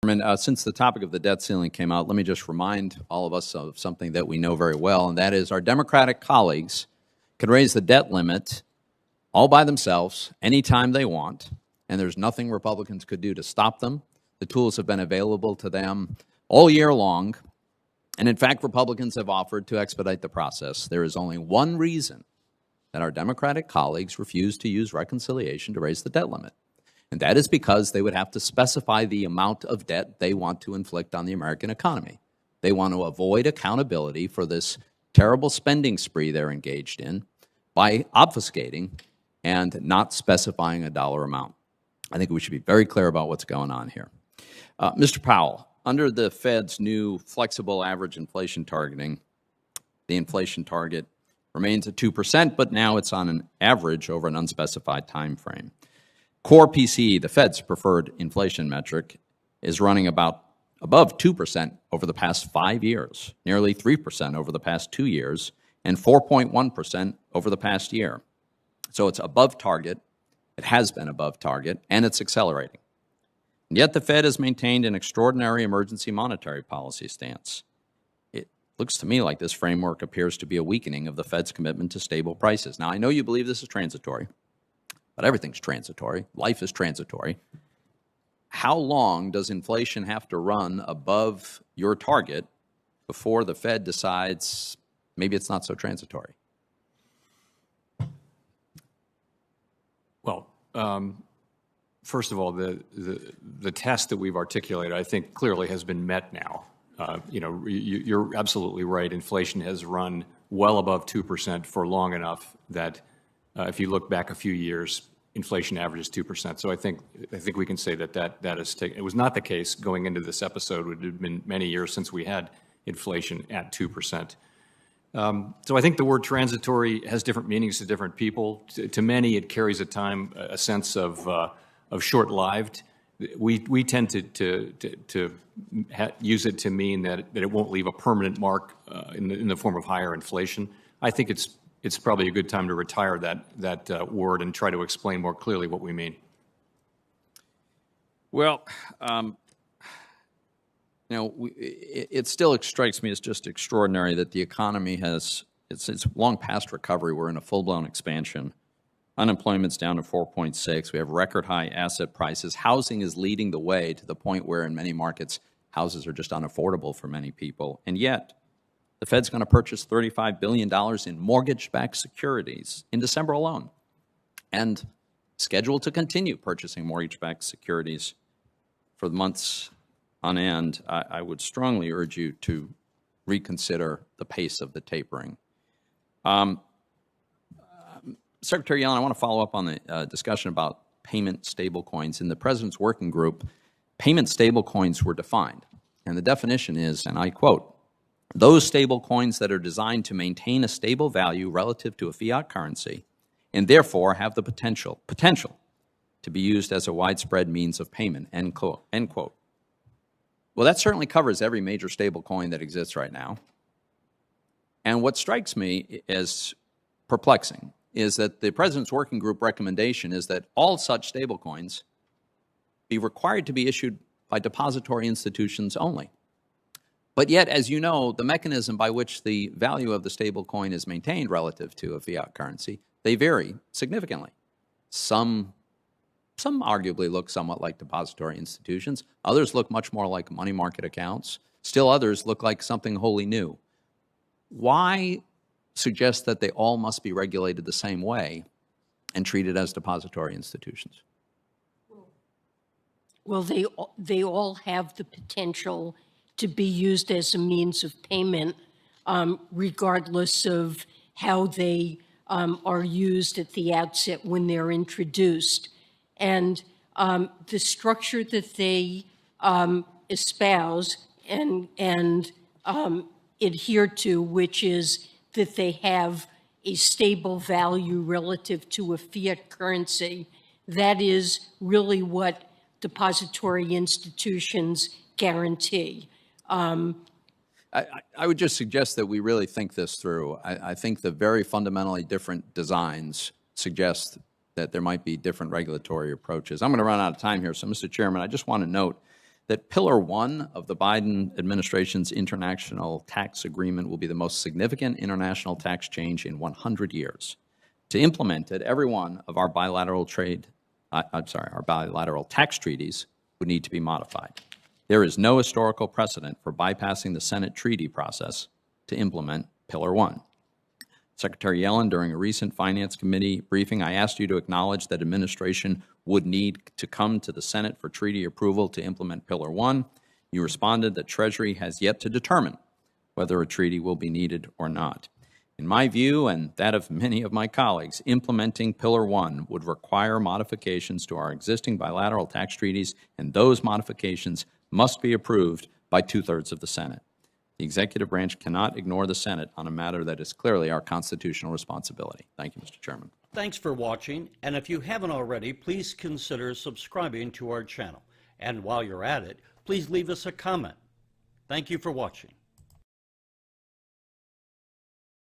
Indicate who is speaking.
Speaker 1: Since the topic of the debt ceiling came out, let me just remind all of us of something that we know very well, and that is our Democratic colleagues can raise the debt limit all by themselves anytime they want, and there's nothing Republicans could do to stop them. The tools have been available to them all year long, and in fact, Republicans have offered to expedite the process. There is only one reason that our Democratic colleagues refuse to use reconciliation to raise the debt limit. And that is because they would have to specify the amount of debt they want to inflict on the American economy. They want to avoid accountability for this terrible spending spree they're engaged in by obfuscating and not specifying a dollar amount. I think we should be very clear about what's going on here. Mr. Powell, under the Fed's new flexible average inflation targeting, the inflation target remains at 2%, but now it's on an average over an unspecified time frame. Core PCE, the Fed's preferred inflation metric, is running about above 2% over the past 5 years, nearly 3% over the past 2 years, and 4.1% over the past year. So it's above target, it has been above target, and it's accelerating. And yet the Fed has maintained an extraordinary emergency monetary policy stance. It looks to me like this framework appears to be a weakening of the Fed's commitment to stable prices. Now, I know you believe this is transitory, but everything's transitory. Life is transitory. How long does inflation have to run above your target before the Fed decides maybe it's not so transitory?
Speaker 2: Well, first of all, the test that we've articulated, I think, clearly has been met now. You're absolutely right. Inflation has run well above 2% for long enough that if you look back a few years, inflation averages 2%. So I think we can say that is taken. It was not the case going into this episode. It had been many years since we had inflation at 2%. So I think the word transitory has different meanings to different people. To many, it carries a sense of short-lived. We tend to use it to mean that it won't leave a permanent mark in the form of higher inflation. I think it's probably a good time to retire that word and try to explain more clearly what we mean.
Speaker 1: Well, it still strikes me as just extraordinary that the economy it's long past recovery. We're in a full-blown expansion. Unemployment's down to 4.6. We have record high asset prices. Housing is leading the way to the point where in many markets, houses are just unaffordable for many people. And yet, the Fed's going to purchase $35 billion in mortgage-backed securities in December alone, and scheduled to continue purchasing mortgage-backed securities for the months on end. I would strongly urge you to reconsider the pace of the tapering. Secretary Yellen, I want to follow up on the discussion about payment stablecoins. In the President's Working Group, payment stablecoins were defined, and the definition is, and I quote, "Those stablecoins that are designed to maintain a stable value relative to a fiat currency and therefore have the potential to be used as a widespread means of payment," end quote. End quote. Well, that certainly covers every major stablecoin that exists right now. And what strikes me as perplexing is that the President's Working Group recommendation is that all such stablecoins be required to be issued by depository institutions only. But yet, as you know, the mechanism by which the value of the stablecoin is maintained relative to a fiat currency, they vary significantly. Some arguably look somewhat like depository institutions. Others look much more like money market accounts. Still others look like something wholly new. Why suggest that they all must be regulated the same way and treated as depository institutions?
Speaker 3: Well, they all have the potential to be used as a means of payment, regardless of how they are used at the outset when they're introduced. And the structure that they espouse and adhere to, which is that they have a stable value relative to a fiat currency, that is really what depository institutions guarantee.
Speaker 1: I would just suggest that we really think this through. I think the very fundamentally different designs suggest that there might be different regulatory approaches. I'm going to run out of time here, so Mr. Chairman, I just want to note that Pillar 1 of the Biden administration's international tax agreement will be the most significant international tax change in 100 years. To implement it, every one of our bilateral our bilateral tax treaties would need to be modified. There is no historical precedent for bypassing the Senate treaty process to implement Pillar 1. Secretary Yellen, during a recent Finance Committee briefing, I asked you to acknowledge that administration would need to come to the Senate for treaty approval to implement Pillar 1. You responded that Treasury has yet to determine whether a treaty will be needed or not. In my view, and that of many of my colleagues, implementing Pillar 1 would require modifications to our existing bilateral tax treaties, and those modifications must be approved by 2/3 of the Senate. The executive branch cannot ignore the Senate on a matter that is clearly our constitutional responsibility. Thank you, Mr. Chairman.
Speaker 4: Thanks for watching, and if you haven't already, please consider subscribing to our channel. And while you're at it, please leave us a comment. Thank you for watching.